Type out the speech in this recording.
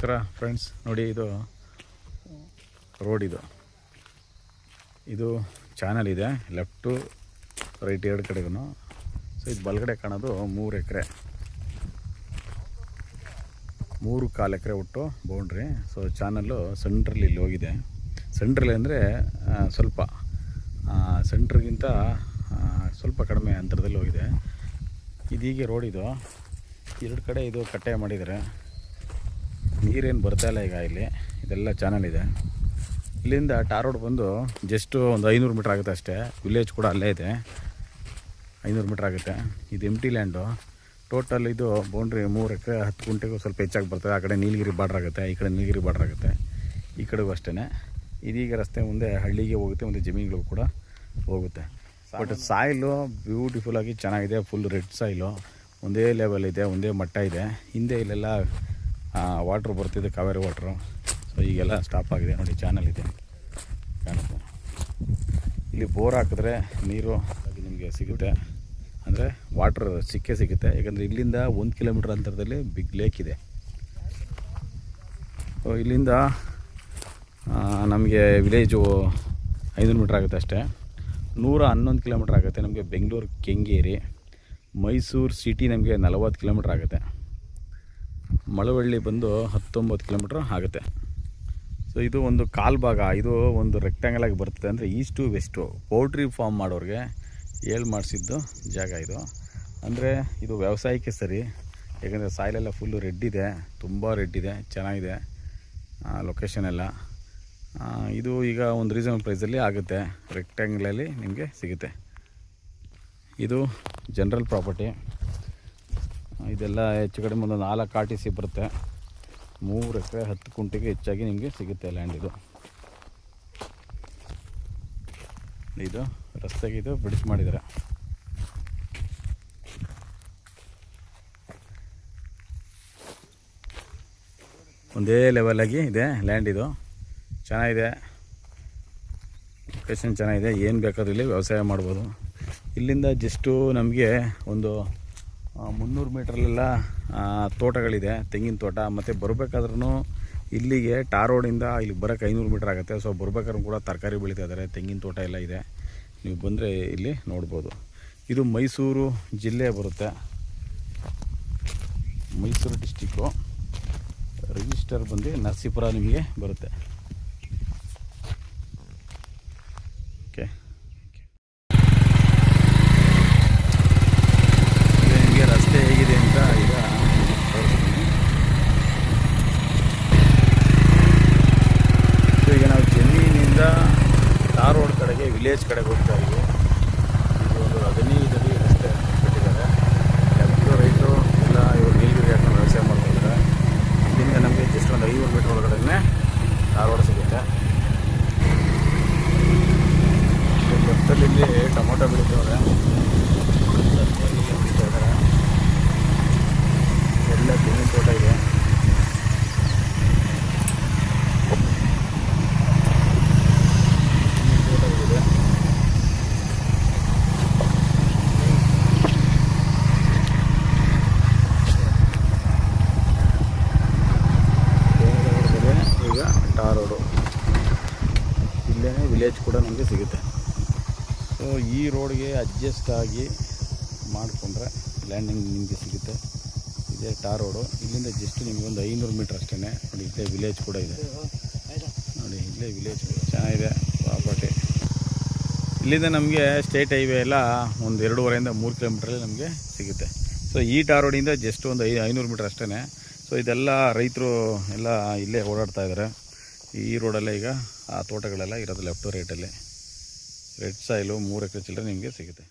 ನಮಸ್ಕಾರ ಫ್ರೆಂಡ್ಸ್. ನೋಡಿ, ಇದು ರೋಡ್, ಇದು ಚಾನಲ್ ಇದೆ, ಲೆಫ್ಟು ರೈಟ್ ಎರಡು ಕಡೆಗೂ. ಸೊ ಇದು ಬಲಗಡೆ ಕಾಣೋದು 3 ಎಕರೆ, 3.25 ಎಕರೆ ಒಟ್ಟು ಬೌಂಡ್ರಿ. ಸೊ ಚಾನಲ್ಲು ಸೆಂಟ್ರಲ್ಲಿ ಇಲ್ಲಿ ಹೋಗಿದೆ. ಸೆಂಟ್ರಲ್ಲಿ ಅಂದರೆ ಸ್ವಲ್ಪ ಸೆಂಟ್ರಿಗಿಂತ ಸ್ವಲ್ಪ ಕಡಿಮೆ ಅಂತರದಲ್ಲಿ ಹೋಗಿದೆ. ಇದೀಗೆ ರೋಡ್ ಇದು, ಎರಡು ಕಡೆ ಇದು ಕಟ್ಟೆ ಮಾಡಿದ್ದಾರೆ. ನೀರೇನು ಬರ್ತಾಯಿಲ್ಲ ಈಗ. ಇಲ್ಲಿ ಇದೆಲ್ಲ ಚಾನಲ್ ಇದೆ. ಇಲ್ಲಿಂದ ಟಾರ್ ರೋಡ್ ಬಂದು ಜಸ್ಟು ಒಂದು 500 ಮೀಟ್ರ್ ಆಗುತ್ತೆ ಅಷ್ಟೇ. ವಿಲೇಜ್ ಕೂಡ ಅಲ್ಲೇ ಇದೆ, 500 ಮೀಟ್ರ್ ಆಗುತ್ತೆ. ಇದು ಎಂಟಿ ಲ್ಯಾಂಡು. ಟೋಟಲ್ ಇದು ಬೌಂಡ್ರಿ 3 ಎಕರೆ 10 ಗುಂಟೆಗೂ ಸ್ವಲ್ಪ ಹೆಚ್ಚಾಗಿ ಬರ್ತದೆ. ಆ ಕಡೆ ನೀಲಗಿರಿ ಬಾರ್ಡ್ರ್ ಆಗುತ್ತೆ, ಈ ಕಡೆ ನೀಲಗಿರಿ ಬಾರ್ಡ್ರ್ ಆಗುತ್ತೆ, ಈ ಕಡೆಗೂ ಅಷ್ಟೇ. ಇದೀಗ ರಸ್ತೆ ಮುಂದೆ ಹಳ್ಳಿಗೆ ಹೋಗುತ್ತೆ, ಮತ್ತು ಜಮೀನುಗಳು ಕೂಡ ಹೋಗುತ್ತೆ. ಬಟ್ ಸಾಯಿಲು ಬ್ಯೂಟಿಫುಲ್ಲಾಗಿ ಚೆನ್ನಾಗಿದೆ. ಫುಲ್ ರೆಡ್ ಸಾಯಿಲು, ಒಂದೇ ಲೆವೆಲ್ ಇದೆ, ಒಂದೇ ಮಟ್ಟ ಇದೆ. ಹಿಂದೆ ಇಲ್ಲೆಲ್ಲ ವಾಟ್ರ್ ಬರ್ತಿದೆ, ಕಾವೇರಿ ವಾಟ್ರು. ಸೊ ಈಗೆಲ್ಲ ಸ್ಟಾಪ್ ಆಗಿದೆ. ನೋಡಿ, ಚಾನಲ್ ಇದೆ, ಕಾಣುತ್ತೆ. ಇಲ್ಲಿ ಬೋರ್ ಹಾಕಿದ್ರೆ ನೀರು ನಿಮಗೆ ಸಿಗುತ್ತೆ, ಅಂದರೆ ವಾಟ್ರ್ ಸಿಗುತ್ತೆ. ಯಾಕಂದರೆ ಇಲ್ಲಿಂದ 1 ಕಿಲೋಮೀಟ್ರ್ ಅಂತರದಲ್ಲಿ ಬಿಗ್ ಲೇಕ್ ಇದೆ. ಸೊ ಇಲ್ಲಿಂದ ನಮಗೆ ವಿಲೇಜು 500 ಮೀಟ್ರ್ ಆಗುತ್ತೆ ಅಷ್ಟೇ. 111 ಕಿಲೋಮೀಟ್ರ್ ಆಗುತ್ತೆ ನಮಗೆ ಬೆಂಗಳೂರು ಕೆಂಗೇರಿ. ಮೈಸೂರು ಸಿಟಿ ನಮಗೆ 40 ಕಿಲೋಮೀಟ್ರ್ ಆಗುತ್ತೆ. ಮಳವಳ್ಳಿ ಬಂದು 19 ಕಿಲೋಮೀಟ್ರ್ ಆಗುತ್ತೆ. ಸೊ ಇದು ಒಂದು ಕಾಲು ಭಾಗ, ಇದು ಒಂದು ರೆಕ್ಟ್ಯಾಂಗಲ್ ಆಗಿ ಬರ್ತದೆ. ಅಂದರೆ ಈಸ್ಟು ವೆಸ್ಟು ಪೌಲ್ಟ್ರಿ ಫಾರ್ಮ್ ಮಾಡೋರಿಗೆ ಮಾಡಿಸಿದ್ದು ಜಾಗ ಇದು. ಅಂದರೆ ಇದು ವ್ಯವಸಾಯಕ್ಕೆ ಸರಿ, ಯಾಕಂದರೆ ಸಾಯಿಲೆಲ್ಲ ಫುಲ್ಲು ರೆಡ್ ಇದೆ, ತುಂಬ ರೆಡ್ ಇದೆ, ಚೆನ್ನಾಗಿದೆ ಲೊಕೇಶನ್ ಎಲ್ಲ. ಇದು ಈಗ ಒಂದು ರೀಸನಬಲ್ ಪ್ರೈಸಲ್ಲಿ ಆಗುತ್ತೆ, ರೆಕ್ಟ್ಯಾಂಗಲಲ್ಲಿ ನಿಮಗೆ ಸಿಗುತ್ತೆ. ಇದು ಜನರಲ್ ಪ್ರಾಪರ್ಟಿ. ಇದೆಲ್ಲ ಹೆಚ್ಚು ಕಡಿಮೆ ಒಂದು 4 RTC ಬರುತ್ತೆ. 3 ಎಕರೆ 10 ಗುಂಟೆಗೆ ಹೆಚ್ಚಾಗಿ ನಿಮಗೆ ಸಿಗುತ್ತೆ ಲ್ಯಾಂಡ್. ಇದು ರಸ್ತೆಗೆ ಇದು ಬ್ರಿಡ್ಜ್ ಮಾಡಿದ್ದಾರೆ. ಒಂದೇ ಲೆವೆಲಾಗಿ ಇದೆ ಲ್ಯಾಂಡ್. ಇದು ಚೆನ್ನಾಗಿದೆ, ಲೊಕೇಶನ್ ಚೆನ್ನಾಗಿದೆ. ಏನು ಬೇಕಾದ್ರೂ ಇಲ್ಲಿ ವ್ಯವಸಾಯ ಮಾಡ್ಬೋದು. ಇಲ್ಲಿಂದ ಜಸ್ಟು ನಮಗೆ ಒಂದು 300 ಮೀಟ್ರಲ್ಲೆಲ್ಲ ತೋಟಗಳಿದೆ, ತೆಂಗಿನ ತೋಟ. ಮತ್ತು ಬರಬೇಕಾದ್ರೂ ಇಲ್ಲಿಗೆ ಟಾರ್ ರೋಡಿಂದ ಇಲ್ಲಿಗೆ ಬರೋಕ್ಕೆ 500 ಮೀಟ್ರ್ ಆಗುತ್ತೆ. ಸೊ ಬರಬೇಕಾದ್ರೂ ಕೂಡ ತರಕಾರಿ ಬೆಳೀತಾ ಇದ್ದಾರೆ, ತೆಂಗಿನ ತೋಟ ಎಲ್ಲ ಇದೆ. ನೀವು ಬಂದರೆ ಇಲ್ಲಿ ನೋಡ್ಬೋದು. ಇದು ಮೈಸೂರು ಜಿಲ್ಲೆ ಬರುತ್ತೆ, ಮೈಸೂರು ಡಿಸ್ಟಿಕ್ಕು. ರಿಜಿಸ್ಟರ್ ಬಂದು ನರಸೀಪುರ ನಿಮಗೆ ಬರುತ್ತೆ. ಓಕೆ, ನಿಮಗೆ ರಸ್ತೆ ಹೇಗಿದೆ ಅಂತ ಈಗ ತೋರಿಸ್ತೀನಿ. ಸೊ ಈಗ ನಾವು ಜಮೀನಿಂದ ಟಾರ್ ರೋಡ್ ಕಡೆಗೆ, ವಿಲೇಜ್ ಕಡೆಗೆ ಹೋಗ್ತಾ ಇದ್ದೀವಿ. ಇದು ಒಂದು 15 ಅಡಿ ರಸ್ತೆ ಬಿಟ್ಟಿದ್ದಾರೆ. ಲೆಫ್ಟು ರೈಟು ಎಲ್ಲ ಇವರು ನೀಲಗಿರಿ ಹಾಕೊಂಡು ವ್ಯವಸಾಯ ಮಾಡ್ತಿದ್ದಾರೆ. ಇಲ್ಲಿಂದ ನಮಗೆ ಜಸ್ಟ್ ಒಂದು 500 ಮೀಟ್ರ್ ಒಳಗಡೆ ಟಾರ್ ರೋಡ್ ಸಿಗುತ್ತೆ. ಲೆಫ್ಟಲ್ಲಿ ಇಲ್ಲಿ ಟೊಮೊಟೊ ಬೆಳೀತವ್ರೆ, ಬೆಳೀತಾ ಇದ್ದಾರೆ. ಒಳ್ಳೆ ತೆಂಗಿನ ತೋಟ ಇದೆ. ತೋಟಗಳಿದೆ. ಈಗ ಟಾರ್ ರೋಡು, ಇಲ್ಲೇ ವಿಲೇಜ್ ಕೂಡ ನಮಗೆ ಸಿಗುತ್ತೆ. ಸೊ ಈ ರೋಡ್ಗೆ ಅಡ್ಜಸ್ಟ್ ಆಗಿ ಮಾಡಿಕೊಂಡ್ರೆ ಲ್ಯಾಂಡಿಂಗ್ ನಿಮಗೆ ಸಿಗುತ್ತೆ. ಇದೇ ಟಾರ್ ರೋಡು. ಇಲ್ಲಿಂದ ಜಸ್ಟ್ ನಿಮಗೆ ಒಂದು 500 ಮೀಟ್ರ್ ಅಷ್ಟೇ. ನೋಡಿ, ಇಲ್ಲೇ ವಿಲೇಜ್ ಕೂಡ ಇದೆ. ನೋಡಿ, ಇಲ್ಲೇ ವಿಲೇಜ್ ಚೆನ್ನಾಗಿದೆ ಪ್ರಾಪರ್ಟಿ. ಇಲ್ಲಿಂದ ನಮಗೆ ಸ್ಟೇಟ್ ಹೈವೇ ಎಲ್ಲ ಒಂದು 2.5 3 ಕಿಲೋಮೀಟ್ರಲ್ಲಿ ನಮಗೆ ಸಿಗುತ್ತೆ. ಸೊ ಈ ಟಾರ್ ರೋಡಿಂದ ಜಸ್ಟ್ ಒಂದು 500 ಮೀಟ್ರ್ ಅಷ್ಟೇ. ಸೊ ಇದೆಲ್ಲ ರೈತರು ಎಲ್ಲ ಇಲ್ಲೇ ಓಡಾಡ್ತಾ ಇದ್ದಾರೆ. ಈ ರೋಡಲ್ಲೇ ಈಗ ಆ ತೋಟಗಳೆಲ್ಲ ಇರೋದು ಲೆಫ್ಟು ರೈಟಲ್ಲಿ. ರೆಡ್ ಸಾಯಿಲು 3 ಎಕರೆ ಚಿಲ್ಲರೆ ನಿಮಗೆ ಸಿಗುತ್ತೆ.